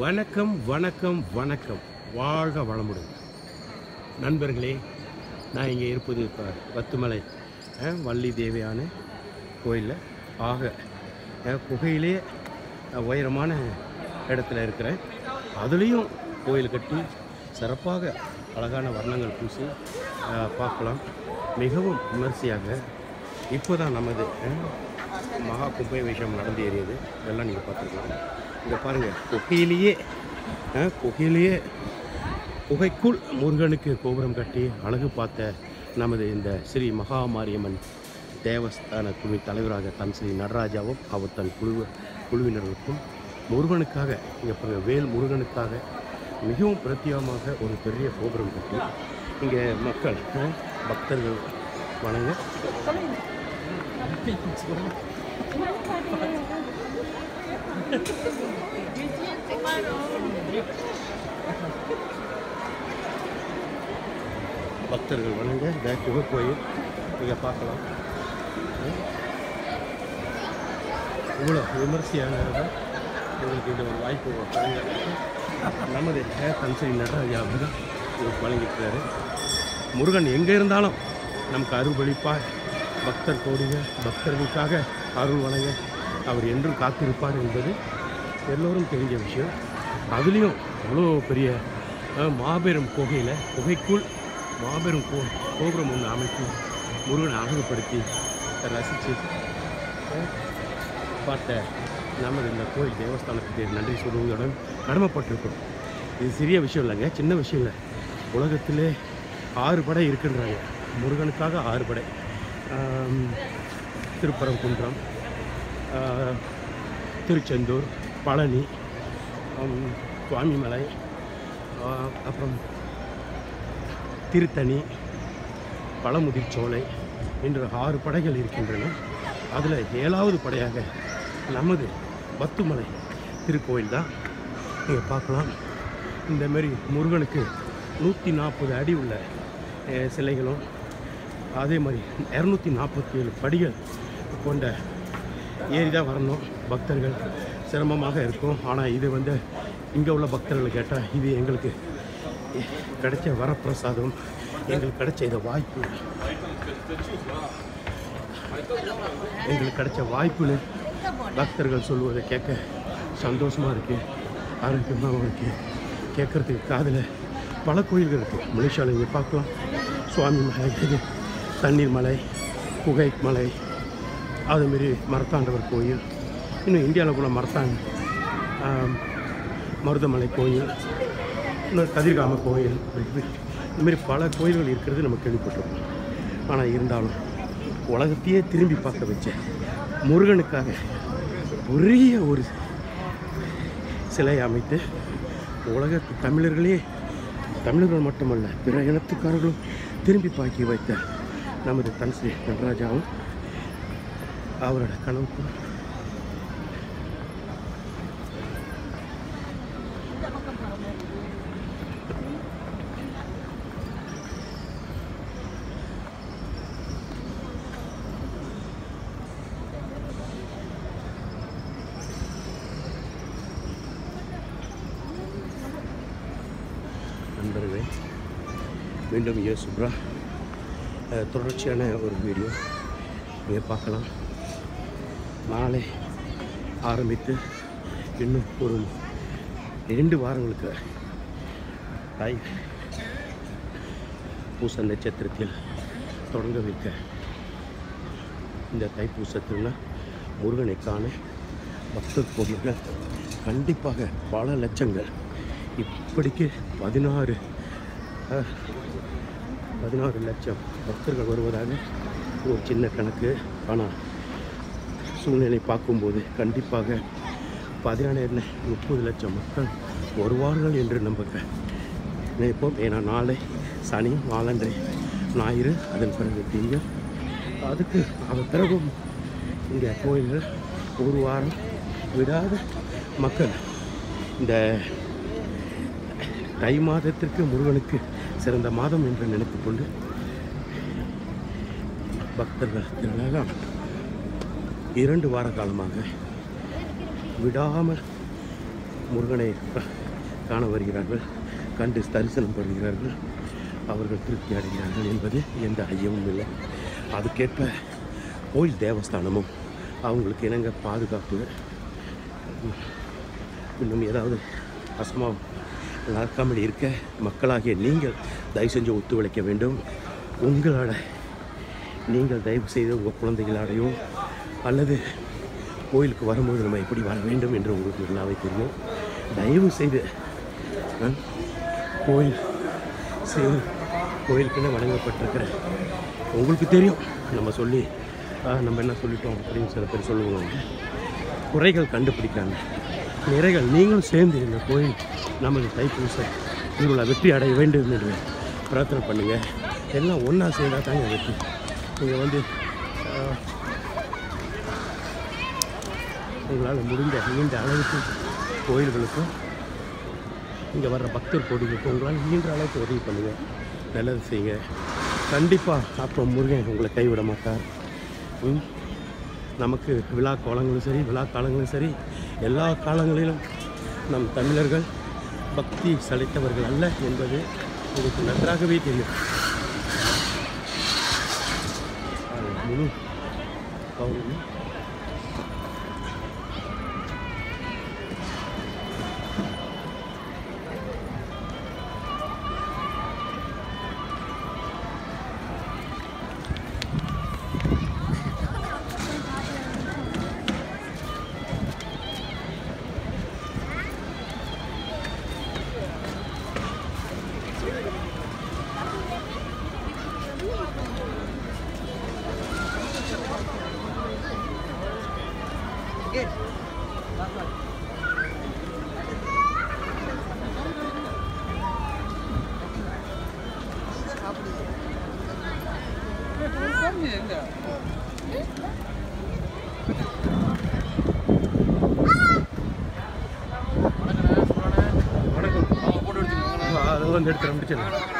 வணக்கம் வணக்கம் வணக்கம். வாழ்க வளமுடன் நண்பர்களே. நான் இங்கே இருப்பது இப்போ பத்துமலை வள்ளி தேவியான கோயிலில் குகையிலே உயரமான இடத்துல இருக்கிறேன். அதுலேயும் கோயில் கட்டி சிறப்பாக அழகான வர்ணங்கள் பூசி பார்க்கலாம். மிகவும் விமர்சையாக இப்போ தான் நமது மகா கும்பாபிஷேகம் நடந்து ஏறியது. இதெல்லாம் நீங்கள் பார்த்துருக்கலாம். இங்கே பாருங்கள், குகையிலேயே குகைக்குள் முருகனுக்கு கோபுரம் கட்டி அழகு பார்த்த நமது இந்த ஸ்ரீ மகாமாரியம்மன் தேவஸ்தான குழு தலைவராக தன் ஸ்ரீ நடராஜாவும் அவர் தன் குழுவினர்களுக்கும் முருகனுக்காக இங்கே பாருங்கள், வேல் முருகனுக்காக மிகவும் பிரத்யேகமாக ஒரு பெரிய கோபுரம் கட்டி இங்கே மக்கள் பக்தர்கள் வணங்க பக்தர்கள் வணங்க இந்த குகை கோயில் நீங்கள் பார்க்கலாம். இவ்வளோ விமர்சையானது உங்களுக்கு இந்த ஒரு வாய்ப்பு நமது தன் ஸ்ரீ நடராஜா தான் வழங்கியிருக்கிறாரு. முருகன் எங்கே இருந்தாலும் நமக்கு அருள்பளிப்பார். பக்தர் கோடிங்க பக்தர்களுக்காக அருள் வழங்க அவர் என்றும் காத்திருப்பார் என்பது எல்லோரும் தெரிஞ்ச விஷயம். அதுலேயும் அவ்வளோ பெரிய மாபெரும் குகைக்குள் மாபெரும் கோபுரம் ஒன்று அமைத்து முருகனை அழகுபடுத்தி ரசித்து பார்த்த நமது இந்த கோயில் தேவஸ்தானத்துக்கு நன்றி சொல்வதுடன் கடமைப்பட்டிருக்கிறோம். இது சிறிய விஷயம் இல்லைங்க, சின்ன விஷயம் இல்லை. உலகத்திலே 6 படை இருக்கின்றாங்க முருகனுக்காக. 6 படை: திருப்பரங்குன்றம், திருச்செந்தூர், பழனி, சுவாமிமலை, அப்புறம் திருத்தணி, பழமுதிர்ச்சோலை என்ற 6 படைகள் இருக்கின்றன. அதில் 7வது படையாக நமது பத்துமலை திருக்கோயில் தான். நீங்கள் பார்க்கலாம். இந்தமாரி முருகனுக்கு 140 அடி உள்ள சிலைகளும், அதே மாதிரி 247 படிகள் கொண்ட ஏறி தான் வரணும். பக்தர்கள் சிரமமாக இருக்கும். ஆனால் இது இங்கே உள்ள பக்தர்கள் கேட்டால் இது எங்களுக்கு கிடைச்ச வரப்பிரசாதம், எங்களுக்கு கிடைச்ச இந்த வாய்ப்பு, எங்களுக்கு கிடைச்ச வாய்ப்புன்னு பக்தர்கள் சொல்வதை கேட்க சந்தோஷமாக இருக்குது, ஆரோக்கியமாகவும் இருக்குது. கேட்குறதுக்கு காதில் பல கோயில்கள் இருக்குது. மலேசியாவில் இங்கே பார்க்கலாம். சுவாமி மலை, தண்ணீர் மலை, குகை மலை, அதுமாரி மரத்தாண்டவர் கோயில், இன்னும் இந்தியாவில் கூட மருதமலை கோயில், இன்னொரு கதிர்காம கோயில், இதுமாரி பல கோயில்கள் இருக்கிறது நம்ம கேள்விப்பட்டிருக்கோம். ஆனால் இருந்தாலும் உலகத்தையே திரும்பி பார்க்க வச்ச முருகனுக்காக பெரிய ஒரு சிலை அமைத்து உலகத்து தமிழர்கள் மட்டுமல்ல பிற இனத்துக்காரர்களும் திரும்பி பார்க்க வைத்த நமது தன் ஸ்ரீ நடராஜாவும் அவரோட கனவுக்கும் நண்பர்களே, மீண்டும் சுப்ரா தொடர்ச்சியான ஒரு வீடியோ நீங்கள் பார்க்கலாம். நாளை ஆரம்பித்து இன்னும் ஒரு 2 வாரங்களுக்கு பூச நட்சத்திரத்தில் தொடங்க வைக்க இந்த தைப்பூசத்தில் முருகனை காண பக்தர் பொருள்கள் கண்டிப்பாக பல லட்சங்கள், இப்படிக்கு 16 லட்சம் பக்தர்கள் வருவதாக ஒரு சின்ன கணக்கு. ஆனால் சூழ்நிலை பார்க்கும்போது கண்டிப்பாக 30 லட்சம் மக்கள் வருவார்கள் என்று நம்ப நினைப்போம். ஏன்னா நாளை சனி, நாளன்றை ஞாயிறு, அதன் பிறகு திங்கள், அதுக்கு அதன் பிறகும் இங்கே கோயில்கள் ஒரு வாரம் விடாத மக்கள் இந்த தை மாதத்திற்கு முருகனுக்கு சிறந்த மாதம் என்று நினைத்துக்கொண்டு பக்தர்கள் திரளாக 2 வார காலமாக விடாமல் முருகனை காண வருகிறார்கள், கண்டு தரிசனம் பண்ணுகிறார்கள், அவர்கள் திருப்தி அடைகிறார்கள் என்பது எந்த ஐயமும் இல்லை. அதுக்கேற்ப கோயில் தேவஸ்தானமும் அவங்களுக்கு இணங்க பாதுகாப்பு, இன்னும் ஏதாவது அசம்பாவம் நடக்காமல் இருக்க மக்களாகிய நீங்கள் தயவு செஞ்சு ஒத்துழைக்க வேண்டும். உங்களோட நீங்கள் தயவு செய்து உங்கள் குழந்தைகளாடையோ அல்லது கோயிலுக்கு வரும்போது நம்ம எப்படி வர வேண்டும் என்று உங்களுக்கு நல்லாவே தெரியும். தயவு செய்து கோயிலுக்குன்னு வழங்கப்பட்டிருக்கிற உங்களுக்கு தெரியும். நம்ம சொல்லி நம்ம என்ன சொல்லிட்டோம் அப்படின்னு சில பேர் சொல்லுவாங்க. குறைகள் கண்டுபிடிக்காங்க, நிறைகள் நீங்களும் சேர்ந்து இந்த கோயில் நமது தைப்பூச திருவிழா வெற்றி அடைய வேண்டும் என்று பிரார்த்தனை பண்ணுங்கள். எல்லாம் ஒன்றா சேர்ந்தால் தாங்க வெற்றி. நீங்கள் உங்களால் முடிந்த நீண்ட அளவுக்கு கோயில்களுக்கும் இங்கே வர்ற பக்தர் கோடிகளுக்கும் உங்களால் நீண்ட அளவுக்கு உதவி பண்ணுங்கள், நல்லது செய்யுங்க. கண்டிப்பாக அப்போ முருகன் உங்களை கைவிட மாட்டார். நமக்கு விழா காலங்களும் சரி எல்லா காலங்களிலும் நம் தமிழர்கள் பக்தி சளைத்தவர்கள் அல்ல என்பது உங்களுக்கு நன்றாகவே தெரியும். முழு பௌர்ணமி வணக்கம். அது வந்து எடுத்து முடிச்சிடலாம்.